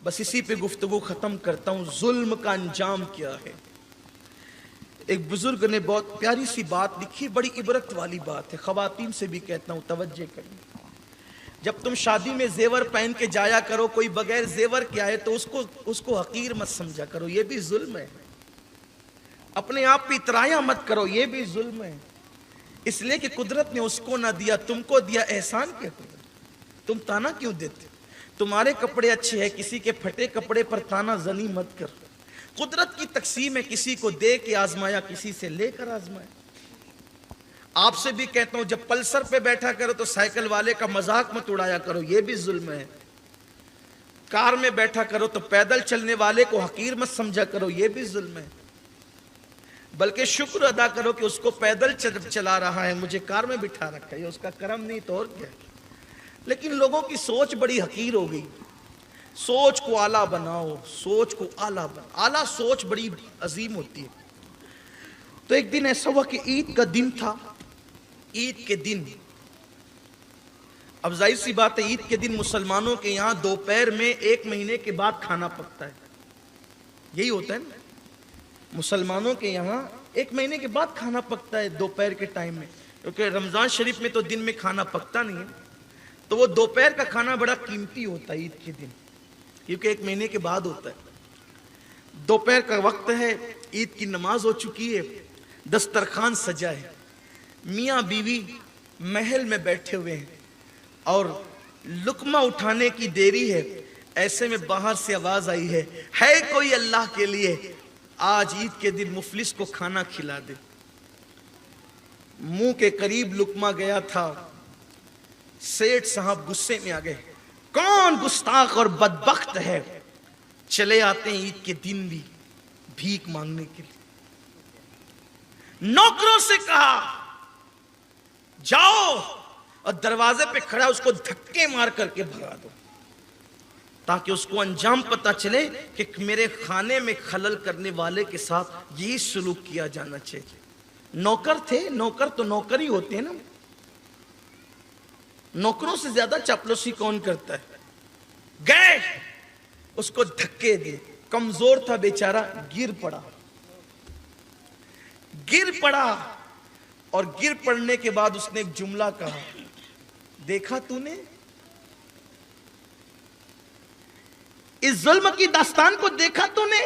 بس اسی پہ گفتگو ختم کرتا ہوں، ظلم کا انجام کیا ہے۔ ایک بزرگ نے بہت پیاری سی بات لکھی، بڑی عبرت والی بات ہے، خواتین سے بھی کہتا ہوں توجہ کریں۔ جب تم شادی میں زیور پہن کے جایا کرو، کوئی بغیر زیور کے آئے تو اس کو حقیر مت سمجھا کرو، یہ بھی ظلم ہے۔ اپنے آپ پہ اترایا مت کرو، یہ بھی ظلم ہے۔ اس لیے کہ قدرت نے اس کو نہ دیا، تم کو دیا، احسان کیا قدرت؟ تم تانا کیوں دیتے؟ تمہارے کپڑے اچھے ہیں، کسی کے پھٹے کپڑے پر تانا زنی مت کر۔ قدرت کی تقسیم ہے، کسی کو دے کے آزمایا، کسی سے لے کر آزمایا۔ آپ سے بھی کہتا ہوں، جب پلسر پہ بیٹھا کرو تو سائیکل والے کا مذاق مت اڑایا کرو، یہ بھی ظلم ہے۔ کار میں بیٹھا کرو تو پیدل چلنے والے کو حقیر مت سمجھا کرو، یہ بھی ظلم ہے۔ بلکہ شکر ادا کرو کہ اس کو پیدل چلا رہا ہے، مجھے کار میں بٹھا رکھا ہے، یہ اس کا کرم نہیں تو اور کیا۔ لیکن لوگوں کی سوچ بڑی حقیر ہو گئی۔ سوچ کو اعلیٰ بناؤ، سوچ کو اعلیٰ بناؤ، اعلیٰ سوچ بڑی عظیم ہوتی ہے۔ تو ایک دن ایسا ہوا کہ عید کا دن تھا، عید کے دن، اب ظاہر سی بات ہے عید کے دن مسلمانوں کے یہاں دوپہر میں 1 مہینے کے بعد کھانا پکتا ہے، یہی ہوتا ہے نا، مسلمانوں کے یہاں 1 مہینے کے بعد کھانا پکتا ہے دوپہر کے ٹائم میں، کیونکہ رمضان شریف میں تو دن میں کھانا پکتا نہیں ہے، تو وہ دوپہر کا کھانا بڑا قیمتی ہوتا ہے عید کے دن، کیونکہ 1 مہینے کے بعد ہوتا ہے۔ دوپہر کا وقت ہے، عید کی نماز ہو چکی ہے، دسترخوان سجا ہے، میاں بیوی محل میں بیٹھے ہوئے ہیں اور لقمہ اٹھانے کی دیری ہے، ایسے میں باہر سے آواز آئی ہے کوئی اللہ کے لیے آج عید کے دن مفلس کو کھانا کھلا دے۔ منہ کے قریب لقمہ گیا تھا، سیٹھ صاحب غصے میں آ گئے، کون گستاخ اور بدبخت ہے، چلے آتے ہیں عید کے دن بھی بھیک مانگنے کے لیے۔ نوکروں سے کہا جاؤ اور دروازے پہ کھڑا اس کو دھکے مار کر کے بھگا دو، تاکہ اس کو انجام پتا چلے کہ میرے کھانے میں خلل کرنے والے کے ساتھ یہی سلوک کیا جانا چاہیے۔ نوکر تھے، نوکر تو نوکر ہی ہوتے ہیں نا، نوکروں سے زیادہ چاپلوسی کون کرتا ہے؟ گئے اس کو دھکے دیے، کمزور تھا بیچارہ، گر پڑا اور گر پڑنے کے بعد اس نے ایک جملہ کہا، دیکھا تو نے اس ظلم کی داستان کو، دیکھا تو نے،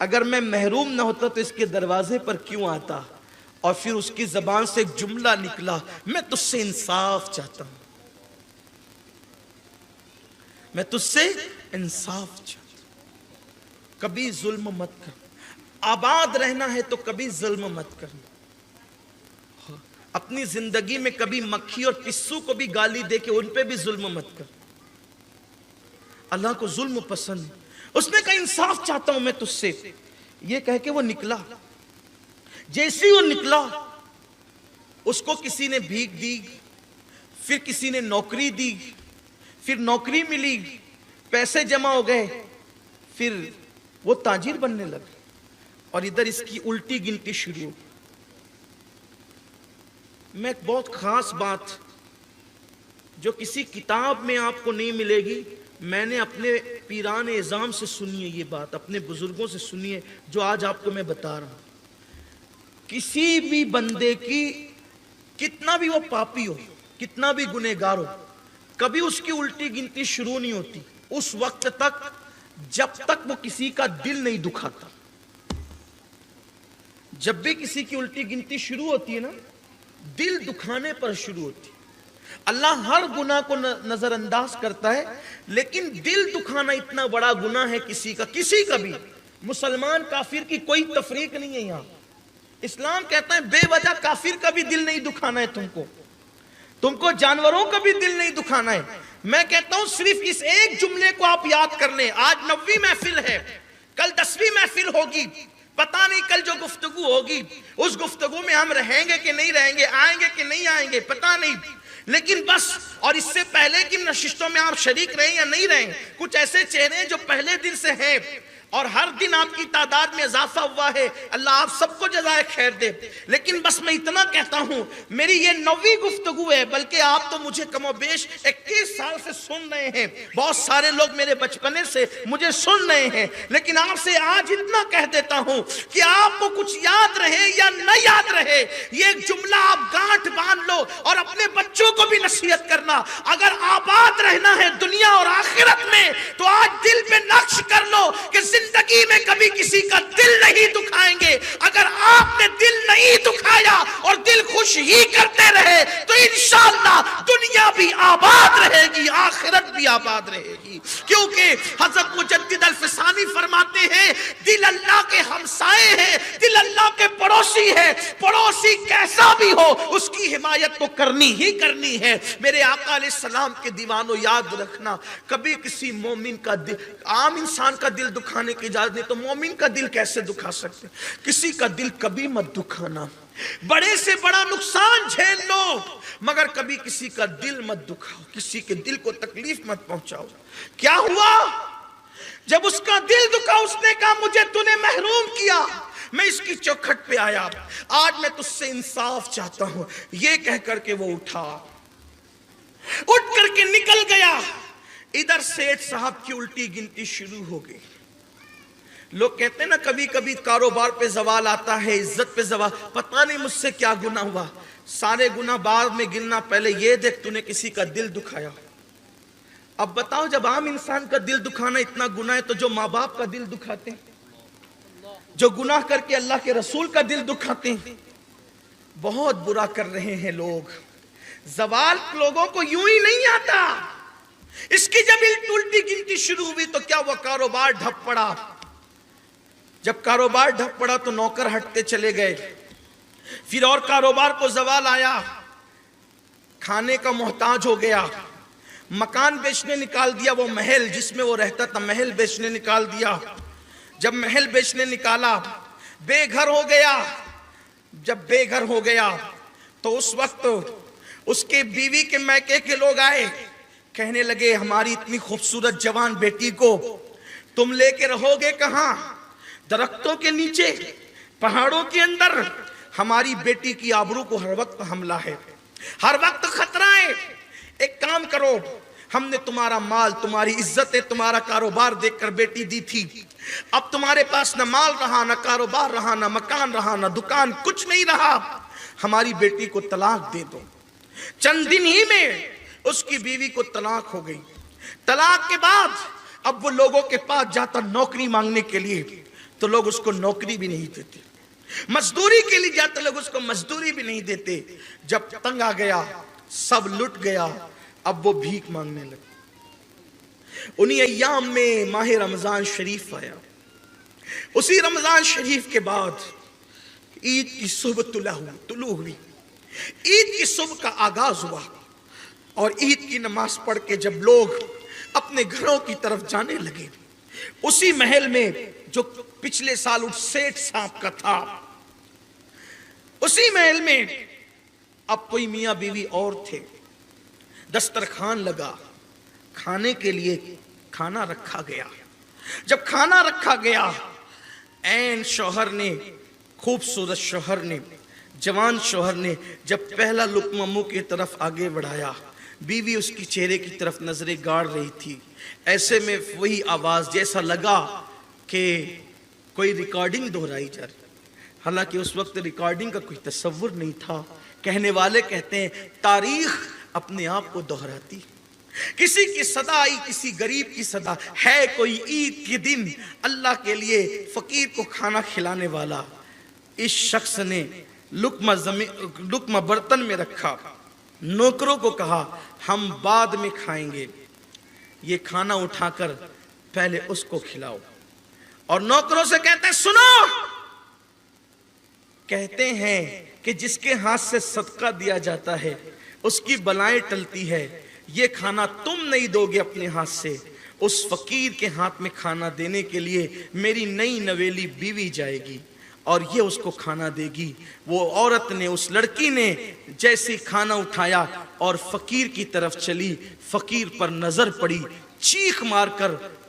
اگر میں محروم نہ ہوتا تو اس کے دروازے پر کیوں آتا؟ اور پھر اس کی زبان سے ایک جملہ نکلا، میں تجھ سے انصاف چاہتا ہوں، میں تجھ سے انصاف چاہتا ہوں، کبھی ظلم مت کر، آباد رہنا ہے تو کبھی ظلم مت کرنا، اپنی زندگی میں کبھی مکھی اور پسو کو بھی گالی دے کے ان پہ بھی ظلم مت کر۔ اللہ کو ظلم پسند ہے۔ اس نے کہا انصاف چاہتا ہوں میں تجھ سے، یہ کہہ کے وہ نکلا، جیسے وہ نکلا اس کو کسی نے بھیک دی، پھر کسی نے نوکری دی، پھر نوکری ملی، پیسے جمع ہو گئے، پھر وہ تاجر بننے لگا، اور ادھر اس کی الٹی گنتی شروع ہو۔ میں ایک بہت خاص بات جو کسی کتاب میں آپ کو نہیں ملے گی، میں نے اپنے پیران اعظام سے سنی ہے، یہ بات اپنے بزرگوں سے سنی ہے، جو آج آپ کو میں بتا رہا ہوں۔ کسی بھی بندے کی کتنا بھی وہ پاپی ہو، کتنا بھی گنہگار ہو، کبھی اس کی الٹی گنتی شروع نہیں ہوتی اس وقت تک جب تک وہ کسی کا دل نہیں دکھاتا۔ جب بھی کسی کی الٹی گنتی شروع ہوتی ہے نا، دل دکھانے پر شروع ہوتی ہے۔ اللہ ہر گناہ کو نظر انداز کرتا ہے، لیکن دل دکھانا اتنا بڑا گناہ ہے کسی کا بھی، مسلمان کافر کی کوئی تفریق نہیں ہے یہاں۔ اسلام کہتا ہے بے وجہ کافر کا بھی دل نہیں دکھانا ہے، تم کو جانوروں کا بھی دل نہیں دکھانا ہے۔ میں کہتا ہوں صرف اس ایک جملے کو آپ یاد کر لیں، آج 9ویں محفل ہے، کل 10ویں محفل ہوگی، پتہ نہیں کل جو گفتگو ہوگی اس گفتگو میں ہم رہیں گے کہ نہیں رہیں گے، آئیں گے کہ نہیں آئیں گے، پتہ نہیں، لیکن بس، اور اس سے پہلے کی نشستوں میں آپ شریک رہیں یا نہیں رہیں، کچھ ایسے چہرے ہیں جو پہلے دن سے ہیں، اور ہر دن آپ کی تعداد میں اضافہ ہوا ہے، اللہ آپ سب کو جزائے خیر دے۔ لیکن بس میں اتنا کہتا ہوں، میری یہ 9ویں گفتگو ہے، بلکہ آپ تو مجھے کم و بیش 21 سال سے سن رہے ہیں، بہت سارے لوگ میرے بچپنے سے مجھے سن رہے ہیں، لیکن آپ سے آج اتنا کہہ دیتا ہوں کہ آپ کو کچھ یاد رہے یا نہ یاد رہے، یہ ایک جملہ آپ گانٹھ باندھ لو اور اپنے بچوں کو بھی نصیحت کرنا، اگر آباد رہنا ہے دنیا اور آخرت میں تو آج دل میں نقش کر لو کہ زندگی میں کبھی کسی کا دل نہیں دکھائیں گے۔ اگر آپ نے دل نہیں دکھایا اور دل خوش ہی کرتے رہے تو انشاءاللہ دنیا بھی آباد رہے گی، آخرت بھی آباد رہے گی، کیونکہ حضرت مجدد الفسانی فرماتے ہیں دل اللہ کے ہمسائے ہیں، دل اللہ کے پڑوسی ہے، پڑوسی کیسا بھی ہو اس کی حمایت تو کرنی ہی کرنی ہے۔ میرے آقا علیہ السلام کے دیوانوں یاد رکھنا، کبھی کسی مومن کا دل، عام انسان کا دل دکھانے کی اجازت نہیں تو مومن کا دل کیسے دکھا سکتے؟ کسی کا دل کبھی مت دکھانا، بڑے سے بڑا نقصان جھیل لو مگر کبھی کسی کا دل مت دکھاؤ، کسی کے دل کو تکلیف مت پہنچاؤ۔ کیا ہوا؟ جب اس کا دل دکھا اس نے کہا مجھے تو نے محروم کیا، میں اس کی چوکھٹ پہ آیا، آج میں تجھ سے انصاف چاہتا ہوں، یہ کہہ کر کے وہ اٹھا، اٹھ کر کے نکل گیا۔ ادھر سیٹھ صاحب کی الٹی گنتی شروع ہو گئی۔ لوگ کہتے ہیں نا کبھی کبھی کاروبار پہ زوال آتا ہے، عزت پہ زوال، پتہ نہیں مجھ سے کیا گناہ ہوا، سارے گناہ بعد میں گننا، پہلے یہ دیکھ تو نے کسی کا دل دکھایا۔ اب بتاؤ جب عام انسان کا دل دکھانا اتنا گناہ ہے تو جو ماں باپ کا دل دکھاتے ہیں، جو گناہ کر کے اللہ کے رسول کا دل دکھاتے ہیں، بہت برا کر رہے ہیں لوگ۔ زوال لوگوں کو یوں ہی نہیں آتا، اس کی جب الٹی گنتی شروع ہوئی تو کیا وہ کاروبار ڈھپ پڑا۔ جب کاروبار ڈھپ پڑا تو نوکر ہٹتے چلے گئے، پھر اور کاروبار کو زوال آیا، کھانے کا محتاج ہو گیا، مکان بیچنے نکال دیا، وہ محل جس میں وہ رہتا تھا محل بیچنے نکال دیا۔ جب محل بیچنے نکالا بے گھر ہو گیا، جب بے گھر ہو گیا تو اس وقت اس کے بیوی کے میکے کے لوگ آئے، کہنے لگے ہماری اتنی خوبصورت جوان بیٹی کو تم لے کے رہو گے کہاں؟ درختوں کے نیچے، پہاڑوں کے اندر، ہماری بیٹی کی آبرو کو ہر وقت حملہ ہے، ہر وقت خطرہ ہے، ایک کام کرو، ہم نے تمہارا مال، تمہاری عزتیں، تمہارا کاروبار دیکھ کر بیٹی دی تھی، اب تمہارے پاس نہ مال رہا، نہ کاروبار رہا، نہ مکان رہا، نہ دکان، کچھ نہیں رہا، ہماری بیٹی کو طلاق دے دو۔ چند دن ہی میں اس کی بیوی کو طلاق ہو گئی۔ طلاق کے بعد اب وہ لوگوں کے پاس جاتا نوکری مانگنے کے لیے تو لوگ اس کو نوکری بھی نہیں دیتے، مزدوری کے لیے جاتے لوگ اس کو مزدوری بھی نہیں دیتے۔ جب تنگ آ گیا، سب لٹ گیا، اب وہ بھیک مانگنے لگے۔ انہی ایام میں ماہ رمضان شریف آیا، اسی رمضان شریف کے بعد عید کی صبح طلوع ہوئی، عید کی صبح کا آغاز ہوا، اور عید کی نماز پڑھ کے جب لوگ اپنے گھروں کی طرف جانے لگے، اسی محل میں جو پچھلے سال اس سیٹھ صاحب کا تھا، اسی محل میں اب کوئی میاں بیوی اور تھے، دسترخوان لگا، کھانے کے لیے کھانا رکھا گیا۔ جب کھانا رکھا گیا، عین شوہر نے، خوبصورت شوہر نے، جوان شوہر نے جب پہلا لقمہ منہ کی طرف آگے بڑھایا، بیوی اس کی چہرے کی طرف نظریں گاڑ رہی تھی، ایسے میں وہی آواز جیسا لگا کہ کوئی ریکارڈنگ دہرائی جا رہی، حالانکہ اس وقت ریکارڈنگ کا کوئی تصور نہیں تھا۔ کہنے والے کہتے ہیں تاریخ اپنے آپ کو دہراتی، کسی کی صدا آئی، کسی غریب کی صدا ہے، کوئی عید کے دن اللہ کے لیے فقیر کو کھانا کھلانے والا، اس شخص نے لقمہ برتن میں رکھا، نوکروں کو کہا ہم بعد میں کھائیں گے، یہ کھانا اٹھا کر پہلے اس کو کھلاؤ، اور نوکروں سے کہتے ہیں سنو، کہتے ہیں کہ جس کے ہاتھ سے صدقہ دیا جاتا ہے اس کی بلائیں ٹلتی ہے، یہ کھانا تم نہیں دو گے اپنے ہاتھ سے، اس فقیر کے ہاتھ میں کھانا دینے کے لیے میری نئی نویلی بیوی جائے گی اور یہ اس کو کھانا دے گی۔ وہ عورت نے، اس لڑکی نے جیسے کھانا اٹھایا اور فقیر کی طرف چلی، فقیر پر نظر پڑی، چیخ مار کر